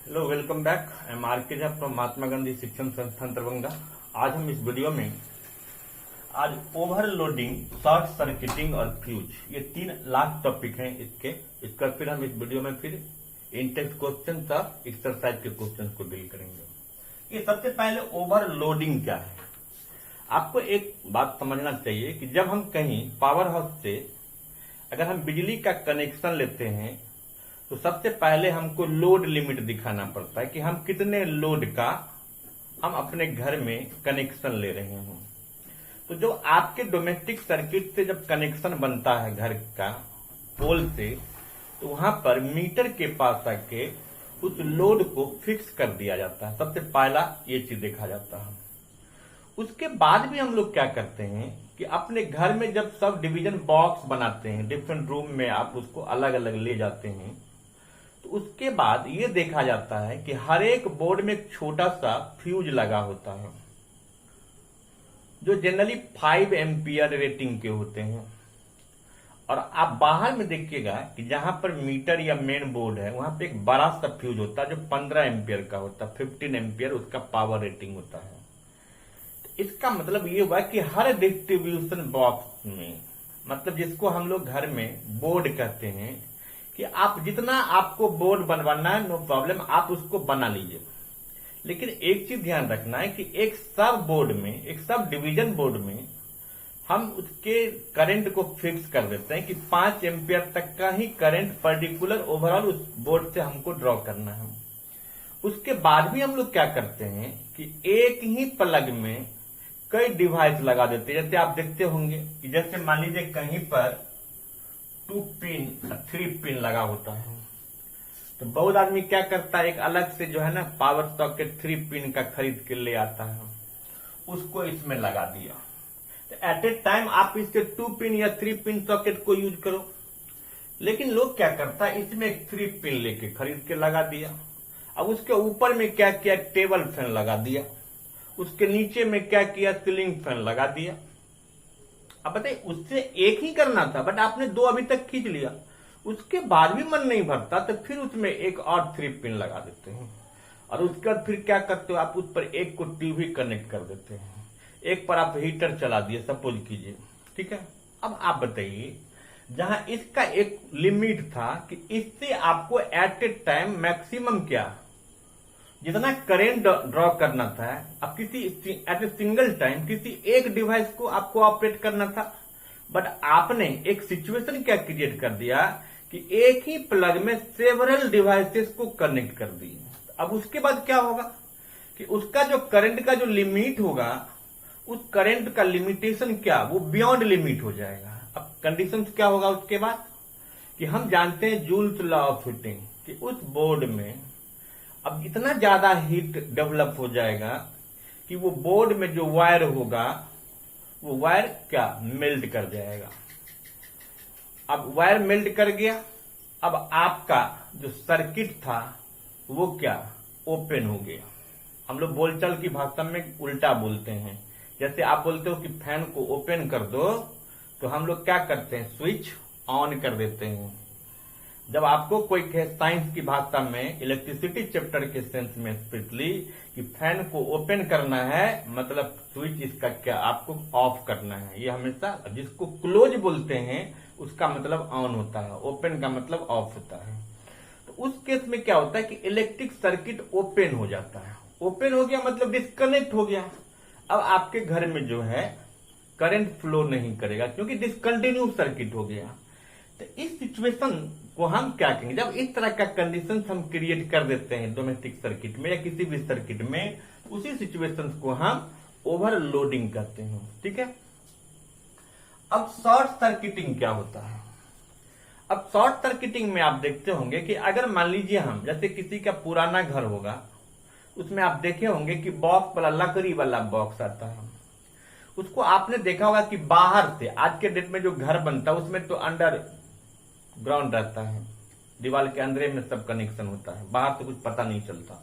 Hello, welcome back. I am R K Jha from Mahatma Gandhi शिक्षण संस्थान दरभंगा। आज हम इस वीडियो में ओवरलोडिंग, शॉर्ट सर्किटिंग और फ्यूज, ये 3 लास्ट टॉपिक हैं इसका फिर हम इस वीडियो में फिर इंटेक्स क्वेश्चन और एक्सरसाइज के क्वेश्चन को डील करेंगे। ये सबसे पहले ओवरलोडिंग क्या है। आपको एक बात समझना चाहिए कि जब हम कहीं पावर हाउस से अगर हम बिजली का कनेक्शन लेते हैं तो सबसे पहले हमको लोड लिमिट दिखाना पड़ता है कि हम कितने लोड का हम अपने घर में कनेक्शन ले रहे हैं। तो जो आपके डोमेस्टिक सर्किट से जब कनेक्शन बनता है घर का पोल से, तो वहां पर मीटर के पास आके उस लोड को फिक्स कर दिया जाता है। सबसे पहला ये चीज देखा जाता है। उसके बाद भी हम लोग क्या करते हैं कि अपने घर में जब सब डिवीजन बॉक्स बनाते हैं, डिफरेंट रूम में आप उसको अलग अलग ले जाते हैं, तो उसके बाद ये देखा जाता है कि हर एक बोर्ड में एक छोटा सा फ्यूज लगा होता है जो जनरली 5 एम्पियर रेटिंग के होते हैं। और आप बाहर में देखिएगा कि जहां पर मीटर या मेन बोर्ड है वहां पे एक बड़ा सा फ्यूज होता है जो 15 एम्पियर का होता है, 15 एम्पियर उसका पावर रेटिंग होता है। तो इसका मतलब ये हुआ कि हर डिस्ट्रीब्यूशन बॉक्स में, मतलब जिसको हम लोग घर में बोर्ड कहते हैं, कि आप जितना आपको बोर्ड बनवाना है नो प्रॉब्लम, आप उसको बना लीजिए। लेकिन एक चीज ध्यान रखना है कि एक सब बोर्ड में, एक सब डिवीजन बोर्ड में हम उसके करंट को फिक्स कर देते हैं कि 5 एम्पियर तक का ही करंट पर्टिकुलर ओवरऑल उस बोर्ड से हमको ड्रॉ करना है। उसके बाद भी हम लोग क्या करते हैं कि एक ही प्लग में कई डिवाइस लगा देते हैं। जैसे आप देखते होंगे कि जैसे मान लीजिए कहीं पर 2 पिन 3 पिन लगा होता है, तो बहुत आदमी क्या करता है, एक अलग से जो है ना पावर सॉकेट 3 पिन का खरीद के ले आता है, उसको इसमें लगा दिया। तो एट ए टाइम आप इसके 2 पिन या 3 पिन सॉकेट को यूज करो। लेकिन लोग क्या करता है, इसमें एक 3 पिन लेके खरीद के लगा दिया। अब उसके ऊपर में क्या किया, टेबल फैन लगा दिया। उसके नीचे में क्या किया, सीलिंग फैन लगा दिया। अब बताइए, उससे एक ही करना था बट आपने 2 अभी तक खींच लिया। उसके बाद भी मन नहीं भरता तो फिर उसमें एक और 3 पिन लगा देते हैं। और उसके बाद फिर क्या करते हो, आप उस पर एक को टीवी कनेक्ट कर देते हैं, एक पर आप हीटर चला दिए, सपोज कीजिए, ठीक है। अब आप बताइए, जहां इसका एक लिमिट था कि इससे आपको एट ए टाइम मैक्सिमम क्या जितना करंट ड्रॉ करना था, अब किसी एट ए सिंगल टाइम किसी एक डिवाइस को आपको ऑपरेट करना था, बट आपने एक सिचुएशन क्या क्रिएट कर दिया कि एक ही प्लग में सेवरल डिवाइसेस को कनेक्ट कर दिए। अब उसके बाद क्या होगा कि उसका जो करंट का जो लिमिट होगा, उस करंट का लिमिटेशन क्या, वो बियॉन्ड लिमिट हो जाएगा। अब कंडीशन क्या होगा उसके बाद कि हम जानते हैं जूल्स लॉ ऑफ हीटिंग, कि उस बोर्ड में अब इतना ज्यादा हीट डेवलप हो जाएगा कि वो बोर्ड में जो वायर होगा वो वायर क्या मेल्ट कर जाएगा। अब वायर मेल्ट कर गया, अब आपका जो सर्किट था वो क्या ओपन हो गया। हम लोग बोलचाल की भाषा में उल्टा बोलते हैं। जैसे आप बोलते हो कि फैन को ओपन कर दो, तो हम लोग क्या करते हैं, स्विच ऑन कर देते हैं। जब आपको कोई साइंस की भाषा में, इलेक्ट्रिसिटी चैप्टर के सेंस में स्पेशली, कि फैन को ओपन करना है, मतलब स्विच इसका क्या आपको ऑफ करना है। ये हमेशा जिसको क्लोज बोलते हैं उसका मतलब ऑन होता है, ओपन का मतलब ऑफ होता है। तो उस केस में क्या होता है कि इलेक्ट्रिक सर्किट ओपन हो जाता है। ओपन हो गया मतलब डिस्कनेक्ट हो गया। अब आपके घर में जो है करंट फ्लो नहीं करेगा क्योंकि डिसकंटिन्यू सर्किट हो गया। तो इस सिचुएशन को हम क्या कहेंगे, जब इस तरह का कंडीशन हम क्रिएट कर देते हैं डोमेस्टिक सर्किट में या किसी भी सर्किट में, उसी सिचुएशन को हम ओवरलोडिंग कहते हैं, ठीक है। अब शॉर्ट सर्किटिंग क्या होता है। अब शॉर्ट सर्किटिंग में आप देखते होंगे कि अगर मान लीजिए हम, जैसे किसी का पुराना घर होगा, उसमें आप देखे होंगे कि बॉक्स वाला, लकड़ी वाला बॉक्स आता है। उसको आपने देखा होगा कि बाहर से, आज के डेट में जो घर बनता है उसमें तो अंडर ग्राउंड रहता है, दीवार के अंदर में सब कनेक्शन होता है, बाहर से कुछ पता नहीं चलता।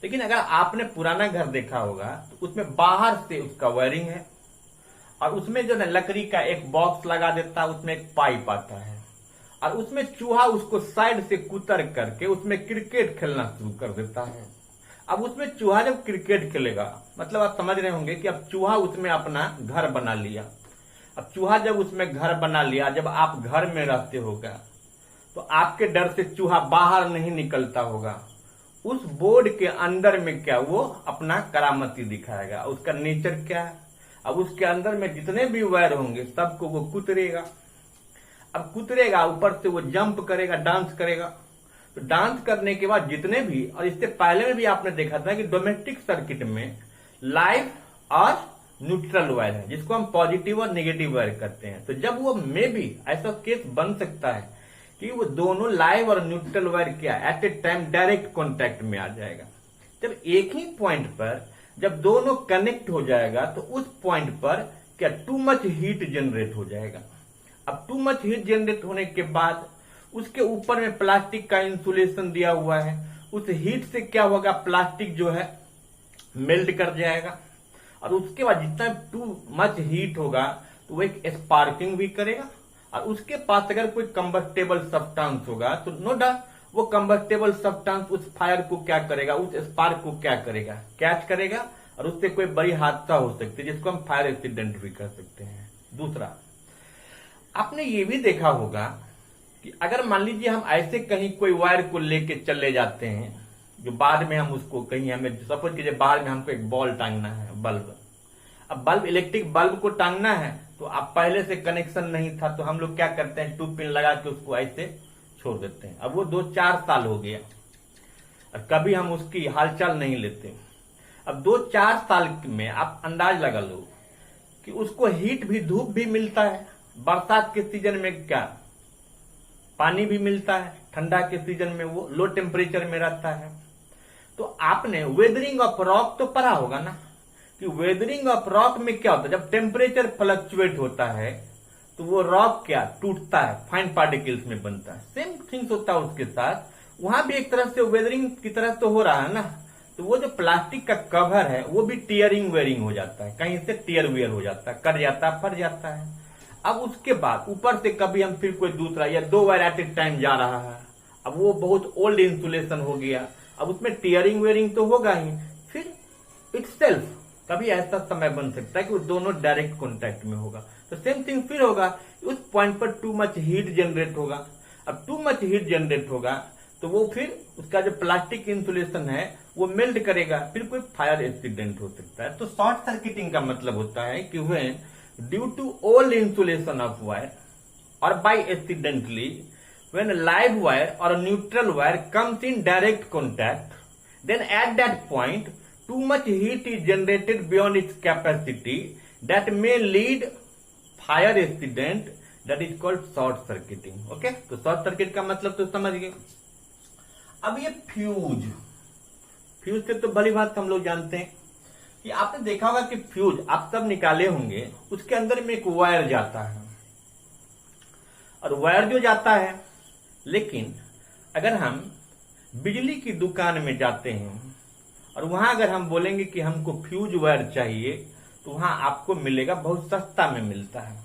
लेकिन अगर आपने पुराना घर देखा होगा तो उसमें बाहर से उसका वायरिंग है और उसमें जो है लकड़ी का एक बॉक्स लगा देता है, उसमें एक पाइप आता है और उसमें चूहा उसको साइड से कुतर करके उसमें क्रिकेट खेलना शुरू कर देता है। अब उसमें चूहा जब क्रिकेट खेलेगा, मतलब आप समझ रहे होंगे कि अब चूहा उसमें अपना घर बना लिया। अब चूहा जब उसमें घर बना लिया, जब आप घर में रहते होगा तो आपके डर से चूहा बाहर नहीं निकलता होगा। उस बोर्ड के अंदर में क्या वो अपना करामती दिखाएगा, उसका नेचर क्या है। अब उसके अंदर में जितने भी वायर होंगे सबको वो कुतरेगा। अब कुतरेगा, ऊपर से वो जंप करेगा, डांस करेगा। तो डांस करने के बाद जितने भी, और इससे पहले में भी आपने देखा था कि डोमेस्टिक सर्किट में लाइव और न्यूट्रल वायर है, जिसको हम पॉजिटिव और नेगेटिव वायर करते हैं। तो जब वो में भी ऐसा केस बन सकता है कि वो दोनों लाइव और न्यूट्रल वायर क्या at a time direct contact में आ जाएगा। जब एक ही पॉइंट पर जब दोनों कनेक्ट हो जाएगा तो उस पॉइंट पर क्या टू मच हीट जनरेट हो जाएगा। अब टू मच हीट जनरेट होने के बाद उसके ऊपर में प्लास्टिक का इंसुलेशन दिया हुआ है, उस हीट से क्या होगा, प्लास्टिक जो है मेल्ट कर जाएगा। और उसके बाद जितना टू मच हीट होगा तो वो एक स्पार्किंग भी करेगा। और उसके पास अगर कोई कंबस्टेबल सब्सटेंस होगा तो नो डाउट वो कंबस्टेबल सब्सटेंस उस फायर को क्या करेगा, उस स्पार्क को क्या करेगा, कैच करेगा और उससे कोई बड़ी हादसा हो सकती है, जिसको हम फायर एक्सीडेंट भी कर सकते हैं। दूसरा, आपने ये भी देखा होगा कि अगर मान लीजिए हम ऐसे कहीं कोई वायर को लेके चले जाते हैं, जो बाद में हम उसको कहीं, हमें सपोज कीजिए बाहर में हमको एक बॉल टांगना है, बल्ब। अब बल्ब, इलेक्ट्रिक बल्ब को टांगना है तो आप पहले से कनेक्शन नहीं था तो हम लोग क्या करते हैं, 2 पिन लगा के उसको ऐसे छोड़ देते हैं। अब वो 2-4 साल हो गया और कभी हम उसकी हालचाल नहीं लेते। अब 2-4 साल में आप अंदाज लगा लो कि उसको हीट भी, धूप भी मिलता है। बरसात के सीजन में क्या पानी भी मिलता है, ठंडा के सीजन में वो लो टेम्परेचर में रहता है। तो आपने वेदरिंग ऑफ रॉक तो पढ़ा होगा ना, कि वेदरिंग ऑफ रॉक में क्या होता है, जब टेम्परेचर फ्लक्चुएट होता है तो वो रॉक क्या टूटता है, फाइन पार्टिकल्स में बनता है। सेम थिंग्स होता है उसके साथ, वहां भी एक तरह से वेदरिंग की तरह तो हो रहा है ना। तो वो जो प्लास्टिक का कवर है वो भी टीयरिंग वेयरिंग हो जाता है, कहीं से टीयर वेयर हो जाता है, कट जाता है, फट जाता है। अब उसके बाद ऊपर से कभी हम फिर कोई दूसरा या 2 वायर एट ए टाइम जा रहा है, अब वो बहुत ओल्ड इंसुलेशन हो गया, अब उसमें टीयरिंग वेयरिंग तो होगा ही। फिर इटसेल्फ कभी ऐसा समय बन सकता है कि वो दोनों डायरेक्ट कॉन्टैक्ट में होगा, तो सेम थिंग फिर होगा, उस पॉइंट पर टू मच हीट जनरेट होगा। अब टू मच हीट जनरेट होगा तो वो फिर उसका जो प्लास्टिक इंसुलेशन है वो मेल्ट करेगा, फिर कोई फायर एक्सीडेंट हो सकता है। तो शॉर्ट सर्किटिंग का मतलब होता है कि when due to old insulation of wire और by accidentally when live wire और neutral wire comes in direct contact, then at that point too much heat is generated beyond its capacity that may lead fire accident, that is called short circuiting. Okay, तो short circuit का मतलब तो समझ गए। अब ये fuse, fuse से तो भली बात हम लोग जानते हैं कि आपने देखा होगा कि फ्यूज आप सब निकाले होंगे, उसके अंदर में एक वायर जाता है। और वायर जो जाता है, लेकिन अगर हम बिजली की दुकान में जाते हैं और वहां अगर हम बोलेंगे कि हमको फ्यूज वायर चाहिए तो वहां आपको मिलेगा, बहुत सस्ता में मिलता है।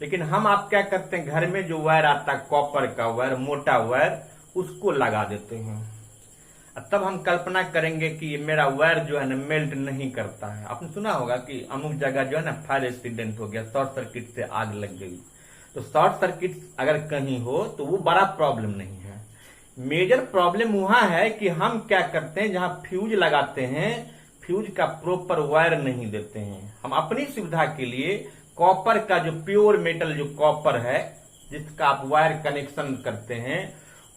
लेकिन हम आप क्या करते हैं, घर में जो वायर आता है कॉपर का वायर, मोटा वायर, उसको लगा देते हैं। तब हम कल्पना करेंगे कि मेरा वायर जो है ना मेल्ट नहीं करता है। आपने सुना होगा कि अमुक जगह जो है ना फायर एक्सीडेंट हो गया, शॉर्ट सर्किट से आग लग गई। तो शॉर्ट सर्किट अगर कहीं हो तो वो बड़ा प्रॉब्लम नहीं है। मेजर प्रॉब्लम वहां है कि हम क्या करते हैं, जहां फ्यूज लगाते हैं, फ्यूज का प्रॉपर वायर नहीं देते हैं। हम अपनी सुविधा के लिए कॉपर का जो प्योर मेटल जो कॉपर है, जिसका आप वायर कनेक्शन करते हैं,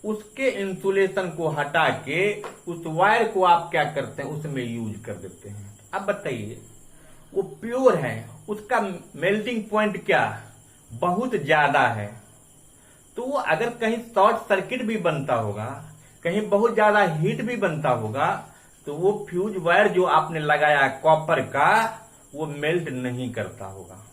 उसके इंसुलेशन को हटा के उस वायर को आप क्या करते हैं, उसमें यूज कर देते हैं। अब बताइए, वो प्योर है, उसका मेल्टिंग पॉइंट क्या बहुत ज्यादा है, तो वो अगर कहीं शॉर्ट सर्किट भी बनता होगा, कहीं बहुत ज्यादा हीट भी बनता होगा, तो वो फ्यूज वायर जो आपने लगाया कॉपर का, वो मेल्ट नहीं करता होगा।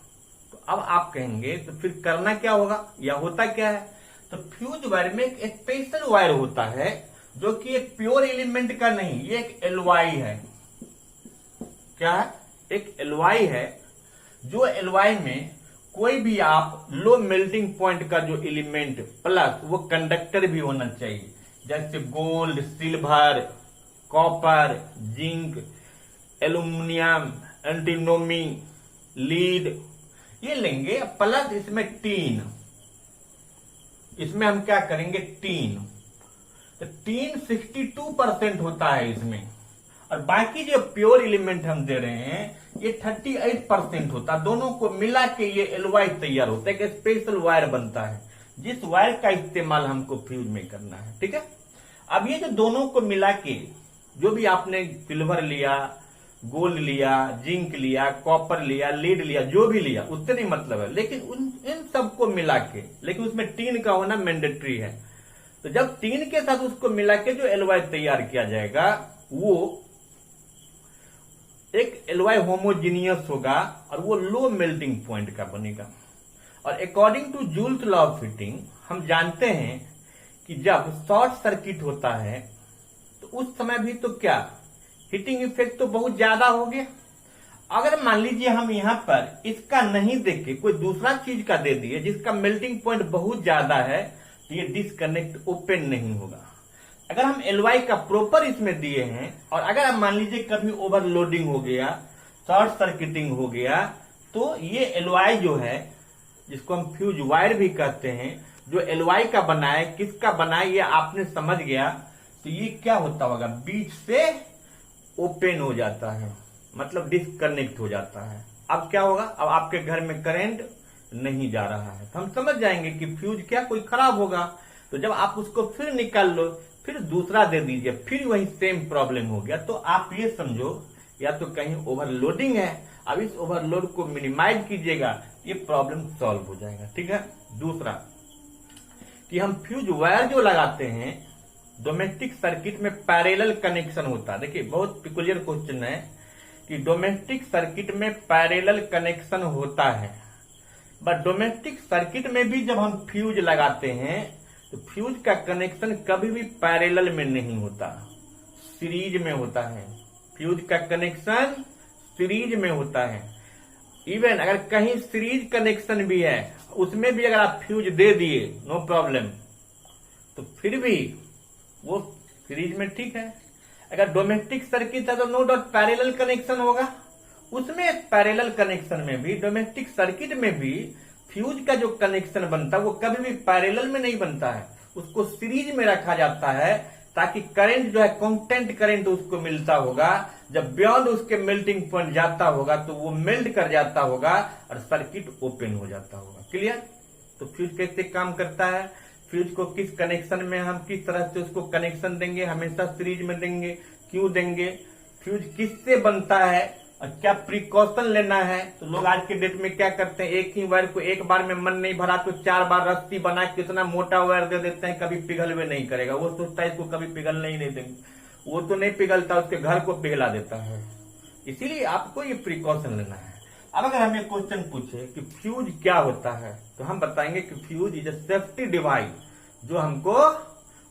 तो अब आप कहेंगे तो फिर करना क्या होगा, या होता क्या है, तो फ्यूज वायर में एक स्पेशल वायर होता है जो कि एक प्योर एलिमेंट का नहीं, ये एक एलवाई है। क्या है, एक एलवाई है, जो एलवाई में कोई भी आप लो मेल्टिंग पॉइंट का जो एलिमेंट प्लस वो कंडक्टर भी होना चाहिए, जैसे gold, silver, copper, zinc, aluminium, antimony, lead, ये लेंगे। प्लस इसमें टीन, इसमें हम क्या करेंगे, टीन। तो टीन 62% होता है इसमें, और बाकी जो प्योर एलिमेंट हम दे रहे हैं ये 38% होता है। दोनों को मिला के ये एलवाई तैयार होता है, एक स्पेशल वायर बनता है जिस वायर का इस्तेमाल हमको फ्यूज में करना है। ठीक है, अब ये जो दोनों को मिला के जो भी आपने सिल्वर लिया, गोल्ड लिया, जिंक लिया, कॉपर लिया, लीड लिया, जो भी लिया उससे नहीं मतलब है, लेकिन इन सबको मिला के, लेकिन उसमें टीन का होना मैंडेटरी है। तो जब टीन के साथ उसको मिला के जो एलवाई तैयार किया जाएगा वो एक एलवाई होमोजीनियस होगा और वो लो मेल्टिंग पॉइंट का बनेगा। और according to Joule's law of heating हम जानते हैं कि जब शॉर्ट सर्किट होता है तो उस समय भी तो क्या हीटिंग इफेक्ट तो बहुत ज्यादा हो गया। अगर मान लीजिए हम यहां पर इसका नहीं देख के कोई दूसरा चीज का दे दिए जिसका मेल्टिंग पॉइंट बहुत ज्यादा है, तो ये डिस्कनेक्ट ओपन नहीं होगा। अगर हम एलवाई का प्रॉपर इसमें दिए हैं और अगर आप मान लीजिए कभी ओवरलोडिंग हो गया, शॉर्ट सर्किटिंग हो गया, तो ये एलवाई जो है जिसको हम फ्यूज वायर भी कहते हैं, जो एलवाई का बना है, किसका बना है ये आपने समझ गया, तो ये क्या होता होगा, बीच से ओपन हो जाता है, मतलब डिस्कनेक्ट हो जाता है। अब क्या होगा, अब आपके घर में करंट नहीं जा रहा है, तो हम समझ जाएंगे कि फ्यूज क्या कोई खराब होगा। तो जब आप उसको फिर निकाल लो, फिर दूसरा दे दीजिए, फिर वही सेम प्रॉब्लम हो गया। तो आप ये समझो या तो कहीं ओवरलोडिंग है, अब इस ओवरलोड को मिनिमाइज कीजिएगा, ये प्रॉब्लम सॉल्व हो जाएगा। ठीक है, दूसरा कि हम फ्यूज वायर जो लगाते हैं डोमेस्टिक सर्किट में पैरेलल कनेक्शन होता है। देखिए बहुत पिकुलियर क्वेश्चन है कि डोमेस्टिक सर्किट में पैरेलल कनेक्शन होता है, बट डोमेस्टिक सर्किट में भी जब हम फ्यूज लगाते हैं तो फ्यूज का कनेक्शन कभी भी पैरेलल में नहीं होता, सीरीज में होता है। फ्यूज का कनेक्शन सीरीज में होता है। इवन अगर कहीं सीरीज कनेक्शन भी है उसमें भी अगर आप फ्यूज दे दिए नो प्रॉब्लम, तो फिर भी वो सीरीज में ठीक है। अगर डोमेस्टिक सर्किट है तो नो डाउट पैरेलल कनेक्शन होगा, उसमें पैरेलल कनेक्शन में भी डोमेस्टिक सर्किट में भी फ्यूज का जो कनेक्शन बनता है वो कभी भी पैरेलल में नहीं बनता है, उसको सीरीज में रखा जाता है ताकि करंट जो है कांस्टेंट करंट उसको मिलता होगा। जब बियॉन्ड उसके मेल्टिंग पॉइंट जाता होगा तो वो मेल्ट कर जाता होगा और सर्किट ओपन हो जाता होगा। क्लियर? तो फ्यूज कैसे काम करता है, फ्यूज को किस कनेक्शन में हम किस तरह से उसको कनेक्शन देंगे, हमेशा सीरीज में देंगे, क्यों देंगे, फ्यूज किससे बनता है और क्या प्रिकॉशन लेना है। तो लोग आज के डेट में क्या करते हैं, एक ही वायर को एक बार में मन नहीं भरा तो 4 बार रस्सी बना के इतना मोटा वायर दे देते हैं, कभी पिघल भी नहीं करेगा। वो सोचता है इसको कभी पिघलने ही नहीं देंगे, वो तो नहीं पिघलता, उसके घर को पिघला देता है। इसीलिए आपको ये प्रिकॉशन लेना है। अब अगर हमें क्वेश्चन पूछे कि फ्यूज क्या होता है, तो हम बताएंगे कि fuse is a safety device जो हमको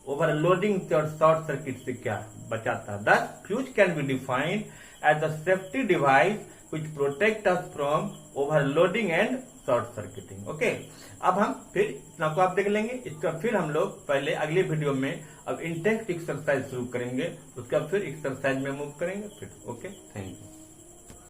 ओवरलोडिंग से और शॉर्ट सर्किट से क्या बचाता है। दस fuse can be defined as a safety device which protect us from overloading and short circuiting. Okay? अब हम फिर इतना को आप देख लेंगे, इसका फिर हम लोग पहले अगले वीडियो में अब इंटेक्ट एक्सरसाइज शुरू करेंगे, उसका फिर एक्सरसाइज में मूव करेंगे फिर। Okay, thank you.